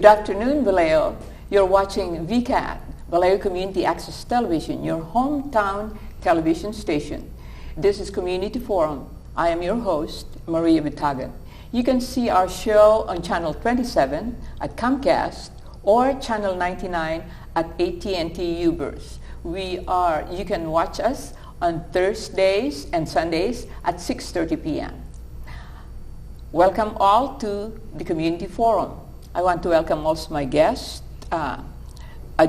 Good afternoon, Vallejo. You're watching VCAT, Vallejo Community Access Television, your hometown television station. This is Community Forum. I am your host, Maria Bitagon. You can see our show on Channel 27 at Comcast or Channel 99 at AT&T Uverse. You can watch us on Thursdays and Sundays at 6:30 p.m. Welcome all to the Community Forum. I want to welcome also my guest, a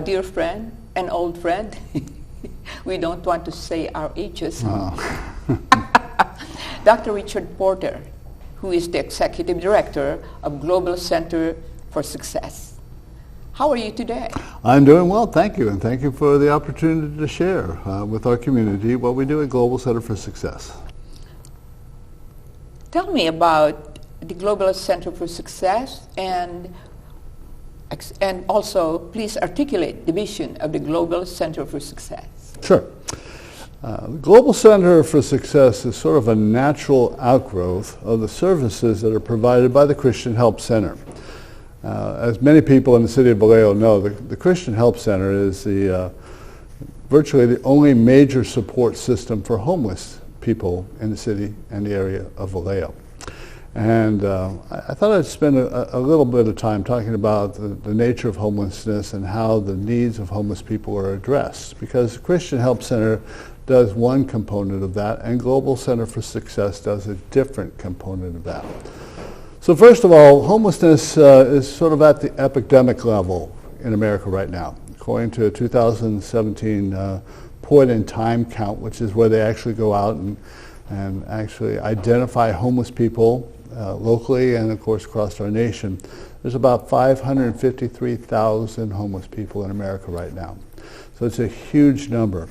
dear friend, an old friend. We don't want to say our ages. Oh. Dr. Richard Porter, who is the Executive Director of Global Center for Success. How are you today? I'm doing well, thank you, and thank you for the opportunity to share with our community what we do at Global Center for Success. Tell me about the Global Center for Success, and also please articulate the vision of the Global Center for Success. Sure. The Global Center for Success is sort of a natural outgrowth of the services that are provided by the Christian Help Center. As many people in the city of Vallejo know, the Christian Help Center is virtually the only major support system for homeless people in the city and the area of Vallejo. And I thought I'd spend a little bit of time talking about the nature of homelessness and how the needs of homeless people are addressed, because the Christian Help Center does one component of that, and Global Center for Success does a different component of that. So first of all, homelessness is sort of at the epidemic level in America right now. According to a 2017 point-in-time count, which is where they actually go out and actually identify homeless people locally and of course across our nation, there's about 553,000 homeless people in America right now. So it's a huge number.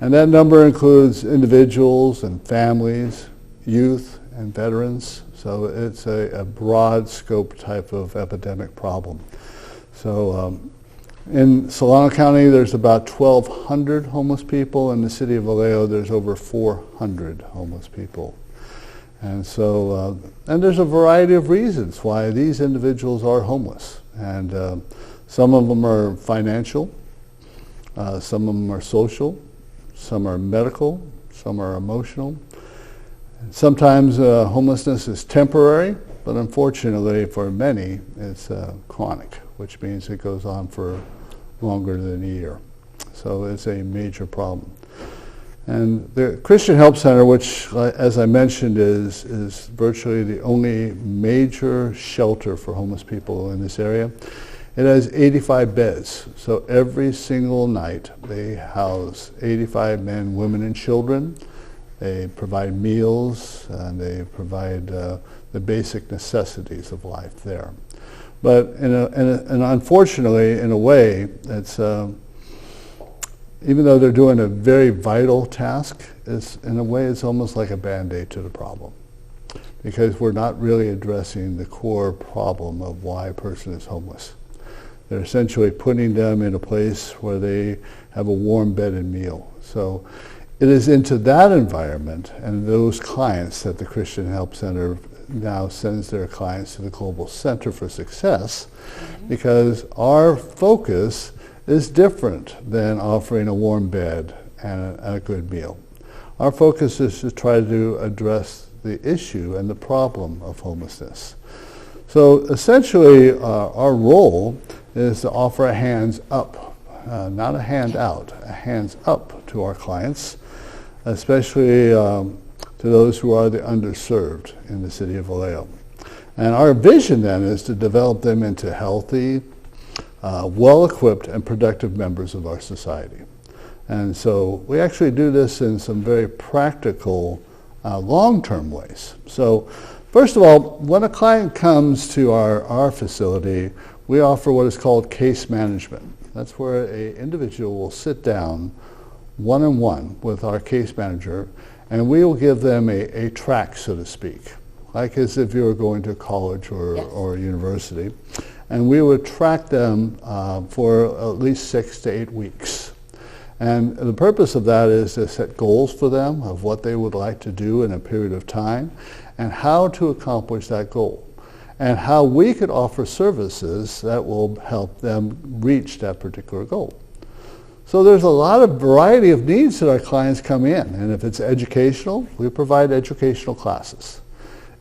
And that number includes individuals and families, youth and veterans. So it's a broad scope type of epidemic problem. So in Solano County, there's about 1,200 homeless people. In the city of Vallejo, there's over 400 homeless people. And so, and there's a variety of reasons why these individuals are homeless. And some of them are financial, some of them are social, some are medical, some are emotional. And sometimes homelessness is temporary, but unfortunately for many, it's chronic, which means it goes on for longer than a year. So it's a major problem. And the Christian Help Center, which, as I mentioned, is virtually the only major shelter for homeless people in this area, it has 85 beds. So every single night they house 85 men, women, and children. They provide meals, and they provide the basic necessities of life there. But and unfortunately, in a way, it's even though they're doing a very vital task, in a way it's almost like a Band-Aid to the problem, because we're not really addressing the core problem of why a person is homeless. They're essentially putting them in a place where they have a warm bed and meal. So it is into that environment and those clients that the Christian Help Center now sends their clients to the Global Center for Success, because our focus is different than offering a warm bed and a good meal. Our focus is to try to address the issue and the problem of homelessness. So essentially our role is to offer a hands up, not a hand out, a hands up to our clients, especially to those who are the underserved in the city of Vallejo. And our vision then is to develop them into healthy, well-equipped and productive members of our society. And so we actually do this in some very practical, long-term ways. So first of all, when a client comes to our facility, we offer what is called case management. That's where an individual will sit down one-on-one with our case manager, and we will give them a track, so to speak, like as if you were going to college or university. And we would track them for at least 6 to 8 weeks. And the purpose of that is to set goals for them of what they would like to do in a period of time and how to accomplish that goal. and how we could offer services that will help them reach that particular goal. So there's a lot of variety of needs that our clients come in, and if it's educational, we provide educational classes.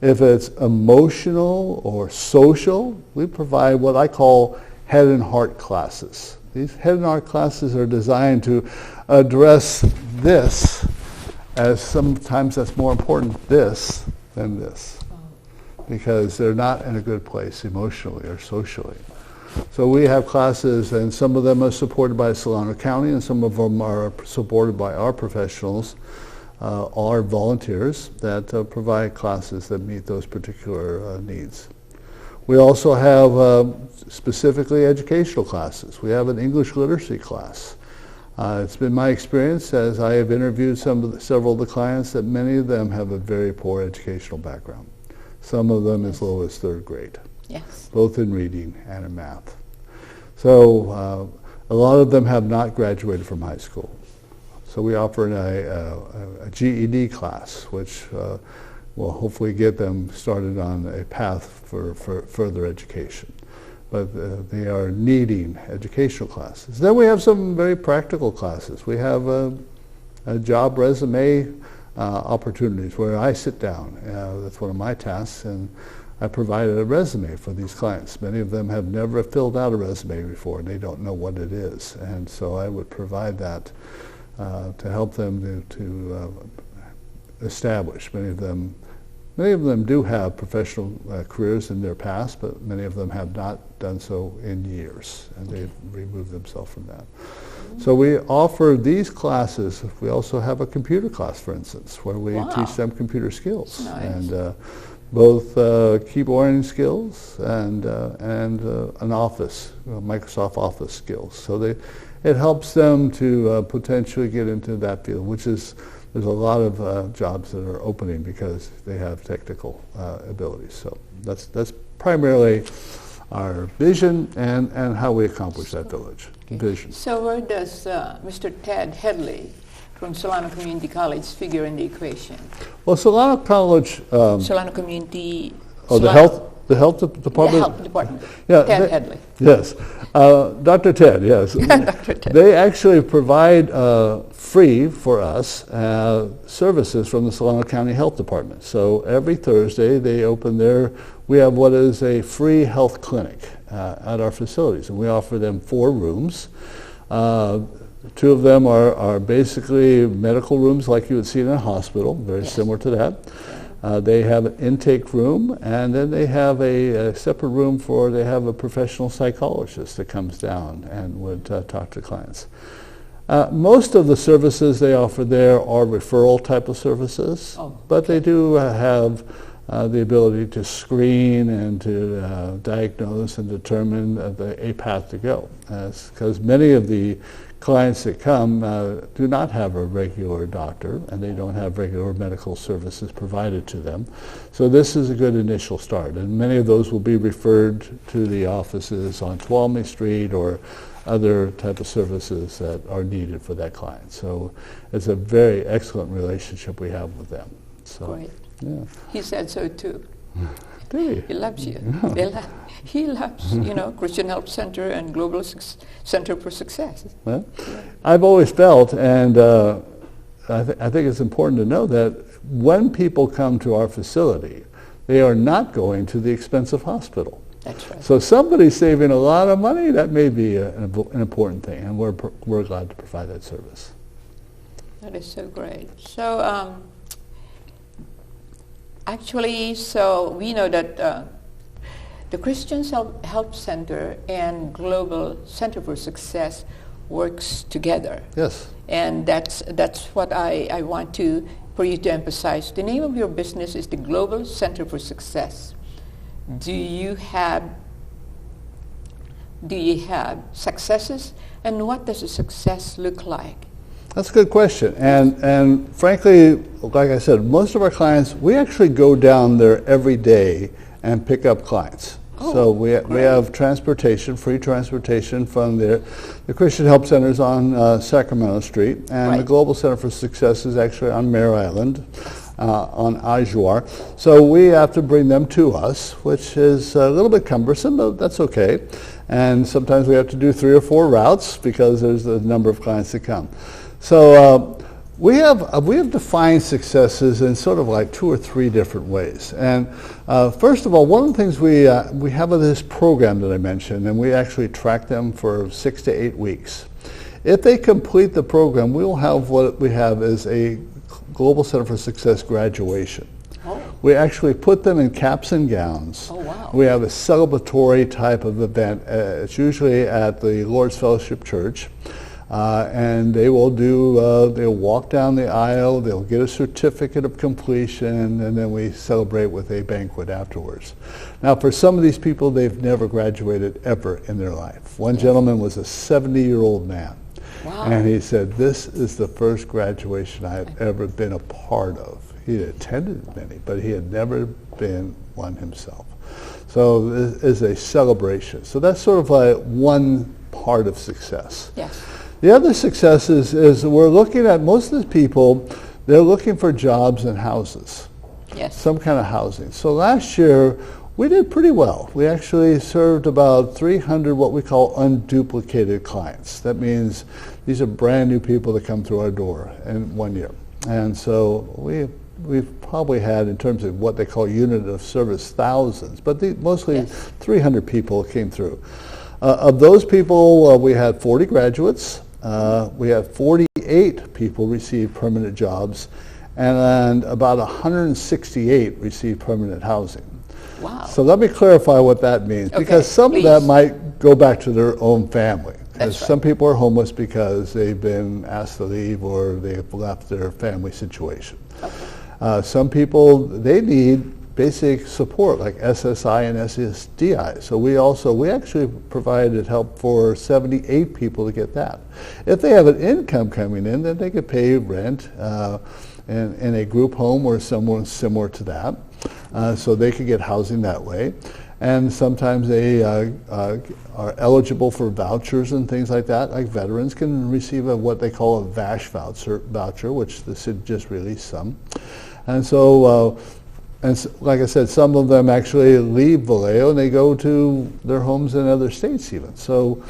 If it's emotional or social, we provide what I call head and heart classes. These head and heart classes are designed to address this, as sometimes that's more important, this than this, because they're not in a good place emotionally or socially. So we have classes, and some of them are supported by Solano County, and some of them are supported by our professionals, our volunteers that provide classes that meet those particular needs. We also have specifically educational classes. We have an English literacy class. It's been my experience, as I have interviewed several of the clients, that many of them have a very poor educational background. Some of them as low as third grade. Yes. Both in reading and in math. So a lot of them have not graduated from high school. So we offer a GED class, which will hopefully get them started on a path for further education. But they are needing educational classes. Then we have some very practical classes. We have a job resume opportunities where I sit down. That's one of my tasks, and I provided a resume for these clients. Many of them have never filled out a resume before, and they don't know what it is. And so I would provide that to help them to establish. Many of them do have professional careers in their past, but many of them have not done so in years, and they've removed themselves from that. So we offer these classes. We also have a computer class, for instance, where we teach them computer skills. Nice. And both keyboarding skills and an office, Microsoft Office skills. So it helps them to potentially get into that field, which is, there's a lot of jobs that are opening because they have technical abilities. So that's primarily our vision and how we accomplish that vision. So where does Mr. Ted Headley from Solano Community College figure in the equation? Well, Solano College... Solano Community... the health department? The health department. Yeah, Ted Headley. Yes. Dr. Ted, yes. Dr. Ted. They actually provide free for us services from the Solano County Health Department. So every Thursday we have what is a free health clinic at our facilities, and we offer them 4 rooms. 2 of them are basically medical rooms like you would see in a hospital, very similar to that. They have an intake room, and then they have a separate room they have a professional psychologist that comes down and would talk to clients. Most of the services they offer there are referral type of services, but they do have the ability to screen and to diagnose and determine a path to go. Because many of the clients that come do not have a regular doctor, and they don't have regular medical services provided to them. So this is a good initial start, and many of those will be referred to the offices on Tuolumne Street or other type of services that are needed for that client. So it's a very excellent relationship we have with them. So, great. Yeah. He said so too. Did he? He loves you. He loves, Christian Help Center and Global Center for Success. Well, I've always felt, and I think it's important to know that when people come to our facility, they are not going to the expensive hospital. That's right. So somebody's saving a lot of money. That may be an important thing, and we're glad to provide that service. That is so great. So actually, so we know that the Christian Help Center and Global Center for Success works together. Yes. And that's what I want for you to emphasize. The name of your business is the Global Center for Success. Do you have successes, and what does a success look like? That's a good question. And frankly, like I said, most of our clients, we actually go down there every day and pick up clients. So we have transportation, free transportation from the Christian Help Centers on Sacramento Street, and the Global Center for Success is actually on Mare Island. on Ajuar. So we have to bring them to us, which is a little bit cumbersome, but that's okay. And sometimes we have to do 3 or 4 routes because there's a number of clients that come. So we have defined successes in sort of like 2 or 3 different ways. And first of all, one of the things we have this program that I mentioned, and we actually track them for 6 to 8 weeks. If they complete the program, we will have what we have is a Global Center for Success graduation. Oh. We actually put them in caps and gowns. Oh, wow. We have a celebratory type of event. It's usually at the Lord's Fellowship Church. And they will they'll walk down the aisle, they'll get a certificate of completion, and then we celebrate with a banquet afterwards. Now, for some of these people, they've never graduated ever in their life. One gentleman was a 70-year-old man. Wow. And he said, this is the first graduation I've ever been a part of. He had attended many, but he had never been one himself. So this is a celebration. So that's sort of like one part of success. Yes. The other success is we're looking at most of the people, they're looking for jobs and houses. Yes. Some kind of housing. So last year, we did pretty well. We actually served about 300 what we call unduplicated clients. That means these are brand new people that come through our door in 1 year. And so we've probably had, in terms of what they call unit of service, thousands, but mostly 300 people came through. Of those people, we had 40 graduates. We had 48 people receive permanent jobs, and about 168 received permanent housing. Wow. So let me clarify what that means, because some of that might go back to their own family. That's right. Some people are homeless because they've been asked to leave or they've left their family situation. Okay. Some people, they need basic support like SSI and SSDI. So we actually provided help for 78 people to get that. If they have an income coming in, then they could pay rent in a group home or somewhere similar to that. So they could get housing that way. And sometimes they are eligible for vouchers and things like that. Like veterans can receive what they call a VASH voucher, which the city just released some. And so, like I said, some of them actually leave Vallejo and they go to their homes in other states even. So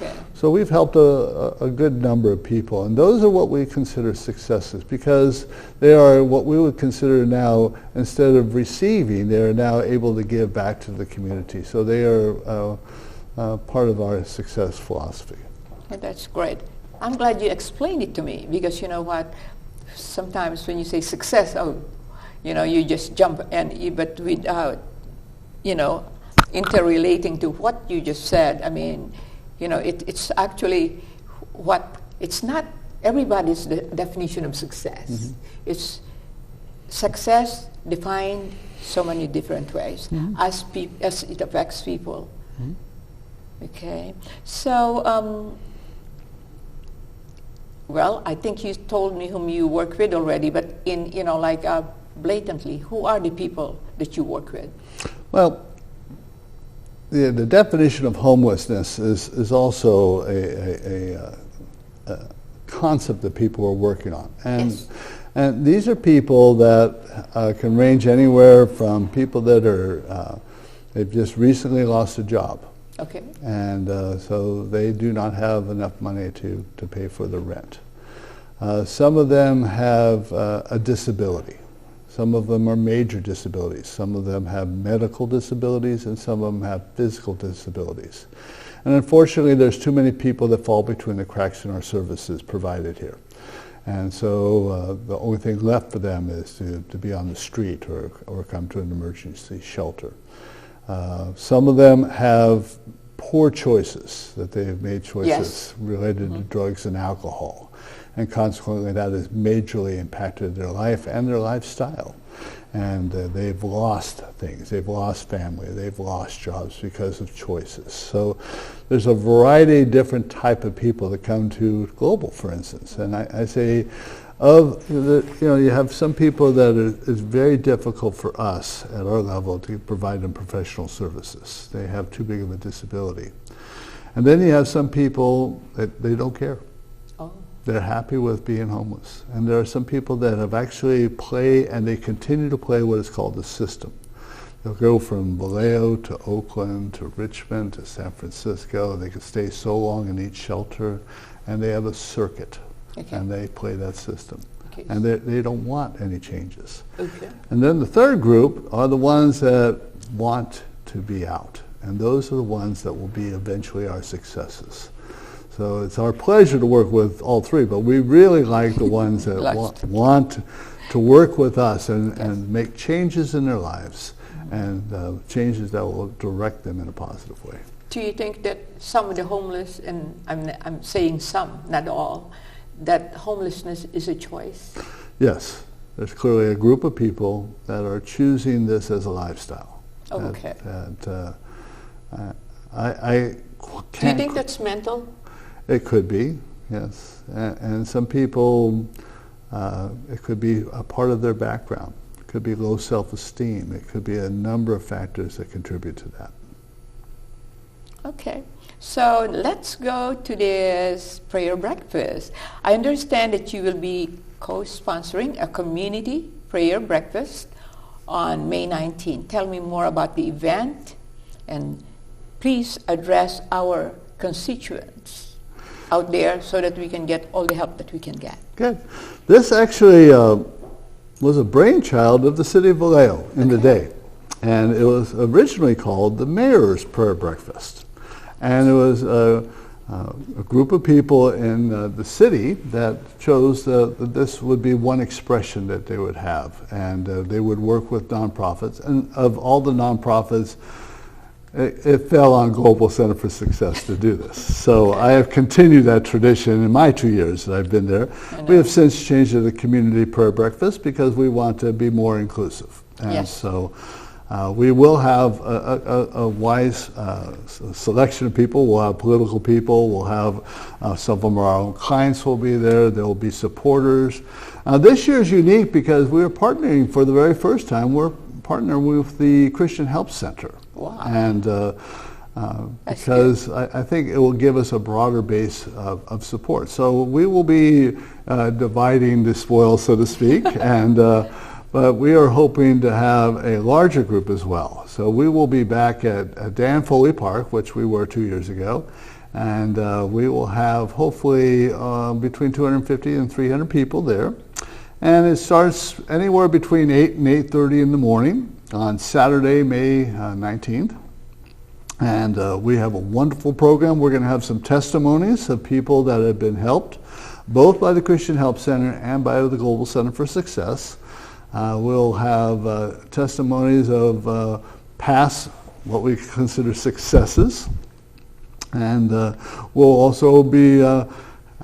we've helped a good number of people. And those are what we consider successes, because they are what we would consider now, instead of receiving, they are now able to give back to the community. So they are part of our success philosophy. And that's great. I'm glad you explained it to me, because you know what, sometimes when you say success, you just jump but without, interrelating to what you just said. I mean, it's actually it's not everybody's definition of success. Mm-hmm. It's success defined so many different ways, mm-hmm. as it affects people. Mm-hmm. Okay, so well, I think you told me whom you work with already, but blatantly, who are the people that you work with? Well, the definition of homelessness is also a concept that people are working on. And these are people that can range anywhere from people that are, they've just recently lost a job. Okay. And so they do not have enough money to pay for the rent. Some of them have a disability. Some of them are major disabilities. Some of them have medical disabilities, and some of them have physical disabilities. And unfortunately, there's too many people that fall between the cracks in our services provided here. And so the only thing left for them is to be on the street or come to an emergency shelter. Some of them have poor choices, that they have made choices related to drugs and alcohol. And consequently, that has majorly impacted their life and their lifestyle. And they've lost things. They've lost family. They've lost jobs because of choices. So there's a variety of different type of people that come to Global, for instance. And I say, you have some people that it's very difficult for us at our level to provide them professional services. They have too big of a disability. And then you have some people that they don't care. they're happy with being homeless. And there are some people that have actually played, and they continue to play what is called the system. They'll go from Vallejo to Oakland to Richmond to San Francisco. They can stay so long in each shelter, and they have a circuit, and they play that system. And they don't want any changes. And then the third group are the ones that want to be out. And those are the ones that will be eventually our successes. So it's our pleasure to work with all three, but we really like the ones that want to work with us and make changes in their lives, and changes that will direct them in a positive way. Do you think that some of the homeless, and I'm saying some, not all, that homelessness is a choice? Yes. There's clearly a group of people that are choosing this as a lifestyle. Okay. I can't. Do you think that's mental? It could be, yes. And some people, it could be a part of their background. It could be low self-esteem. It could be a number of factors that contribute to that. Okay. So let's go to this prayer breakfast. I understand that you will be co-sponsoring a community prayer breakfast on May 19th. Tell me more about the event, and please address our constituents out there so that we can get all the help that we can get. Good. This actually was a brainchild of the city of Vallejo in the day. And it was originally called the Mayor's Prayer Breakfast. And it was a group of people in the city that chose that this would be one expression that they would have. And they would work with nonprofits. And of all the nonprofits, it fell on Global Center for Success to do this. So I have continued that tradition in my 2 years that I've been there. We have since changed it to the Community Prayer Breakfast because we want to be more inclusive. And so we will have a wise selection of people. We'll have political people. We'll have some of our own clients will be there. There will be supporters. This year is unique because we are partnering for the very first time. We're partnering with the Christian Help Center. Wow. And because I think it will give us a broader base of support. So we will be dividing the spoils, so to speak, and but we are hoping to have a larger group as well. So we will be back at Dan Foley Park, which we were 2 years ago, and we will have hopefully between 250 and 300 people there. And it starts anywhere between 8 and 8:30 in the morning on Saturday, May 19th. And we have a wonderful program. We're going to have some testimonies of people that have been helped, both by the Christian Help Center and by the Global Center for Success. We'll have testimonies of past, what we consider successes. And we'll also be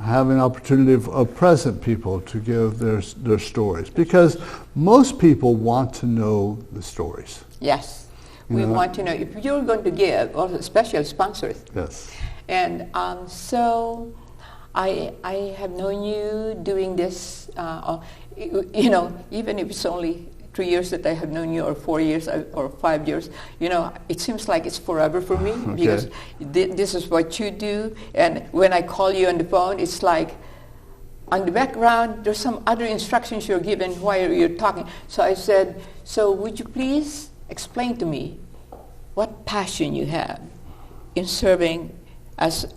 having an opportunity of present people to give their stories, because most people want to know the stories. Yes, we want to know if you're going to give, also special sponsors. Yes. And so I have known you doing this, you know, even if it's only 3 years that I have known you, or 4 years, or 5 years, you know, it seems like it's forever for me, because this is what you do. And when I call you on the phone, it's like on the background, there's some other instructions you're given while you're talking. So I said, so would you please explain to me what passion you have in serving as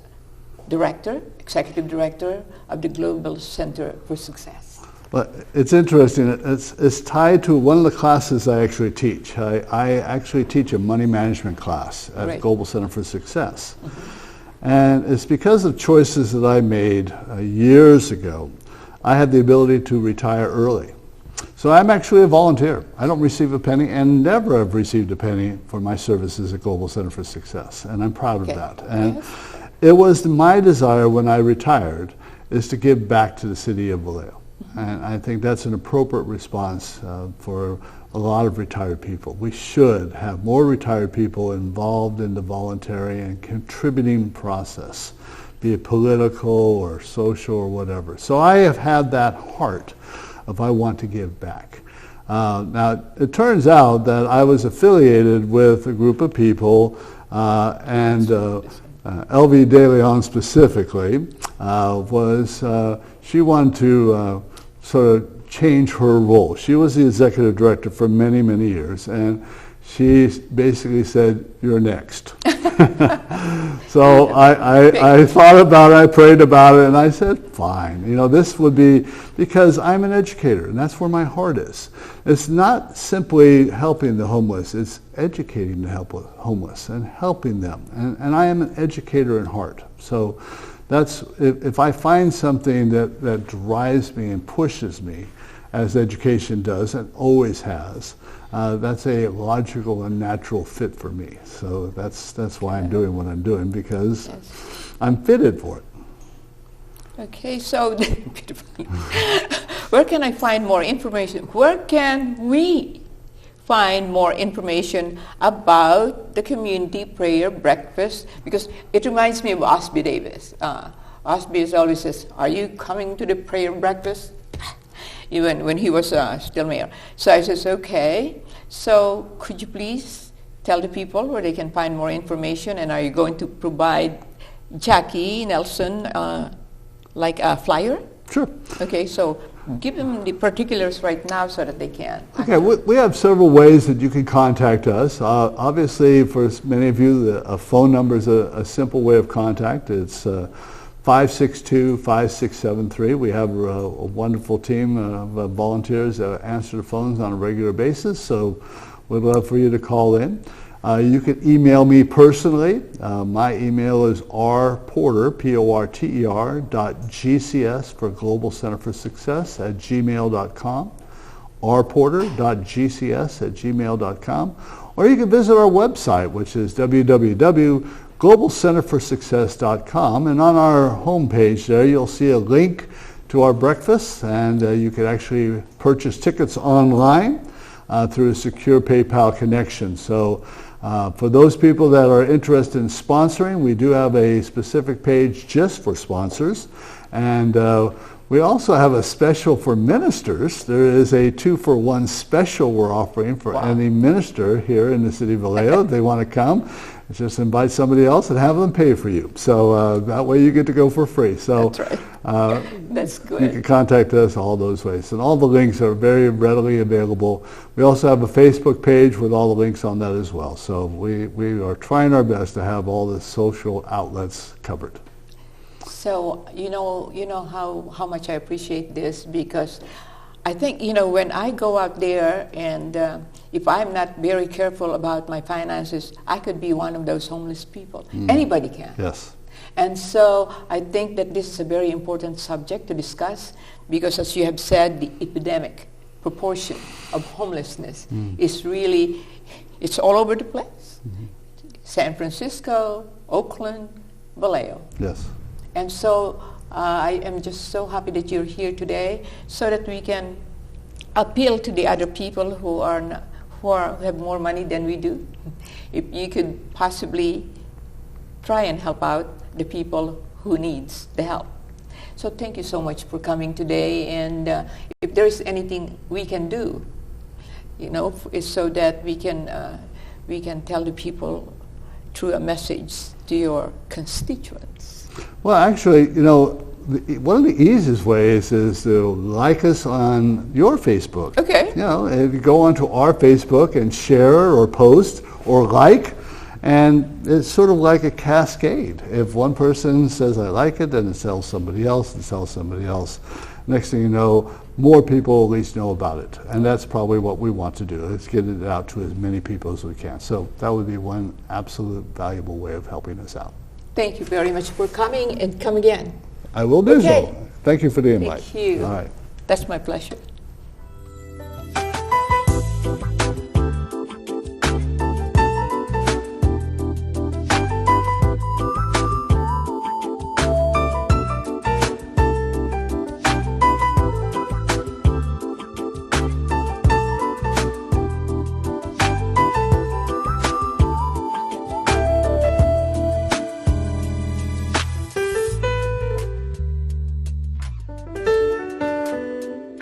director, executive director of the Global Center for Success? Well, it's interesting. It's tied to one of the classes I actually teach. I actually teach a money management class at Global Center for Success. And it's because of choices that I made years ago. I had the ability to retire early. So I'm actually a volunteer. I don't receive a penny, and never have received a penny for my services at Global Center for Success. And I'm proud of that. And it was my desire when I retired is to give back to the city of Vallejo. And I think that's an appropriate response for a lot of retired people. We should have more retired people involved in the voluntary and contributing process, be it political or social or whatever. So I have had that heart of I want to give back. Now, it turns out that I was affiliated with a group of people, and LV De Leon specifically, was she wanted to sort of change her role. She was the executive director for many, many years, and she basically said, "You're next." So I thought about it, I prayed about it, and I said, fine. You know, this would be, because I'm an educator, and that's where my heart is. It's not simply helping the homeless, it's educating the homeless and helping them. And I am an educator in heart. So that's, if I find something that drives me and pushes me, as education does and always has, that's a logical and natural fit for me. So that's why I'm doing what I'm doing, because I'm fitted for it. Okay, so where can I find more information? Where can we find more information about the community prayer breakfast? Because it reminds me of Osby Davis. Osby always says, "Are you coming to the prayer breakfast?" Even when he was still mayor. So I says, okay, so could you please tell the people where they can find more information, and are you going to provide Jackie Nelson like a flyer? Sure. Okay, so give them the particulars right now so that they can. Okay, we have several ways that you can contact us. Obviously, for many of you, a phone number is a simple way of contact. It's 562-5673. We have a wonderful team of volunteers that answer the phones on a regular basis, so we'd love for you to call in. You can email me personally. My email is rporter, P-O-R-T-E-R, .gcs for Global Center for Success at gmail.com, rporter.gcs@gmail.com, or you can visit our website, which is www.globalcenterforsuccess.com, and on our homepage there you'll see a link to our breakfast, and you can actually purchase tickets online through a secure PayPal connection. So for those people that are interested in sponsoring, we do have a specific page just for sponsors, and we also have a special for ministers. There is a 2-for-1 special we're offering for any minister here in the city of Vallejo. If they want to come, just invite somebody else and have them pay for you. So that way you get to go for free. So that's right. That's good. You can contact us all those ways. And all the links are very readily available. We also have a Facebook page with all the links on that as well. So we are trying our best to have all the social outlets covered. So you know how much I appreciate this, because I think, when I go out there and if I'm not very careful about my finances, I could be one of those homeless people. Anybody can. Yes. And so I think that this is a very important subject to discuss, because as you have said, the epidemic proportion of homelessness is really, it's all over the place. San Francisco, Oakland, Vallejo. Yes. And so I am just so happy that you're here today, so that we can appeal to the other people who have more money than we do. If you could possibly try and help out the people who needs the help. So thank you so much for coming today. And if there is anything we can do, is so that we can tell the people through a message to your constituents. Well, actually, one of the easiest ways is to like us on your Facebook. Okay. If you go onto our Facebook and share or post or like, and it's sort of like a cascade. If one person says I like it, then it tells somebody else, and tells somebody else. Next thing you know, more people at least know about it. And that's probably what we want to do. Let's get it out to as many people as we can. So that would be one absolute valuable way of helping us out. Thank you very much for coming, and come again. I will do so. Thank you for the invite. Thank you. All right. That's my pleasure.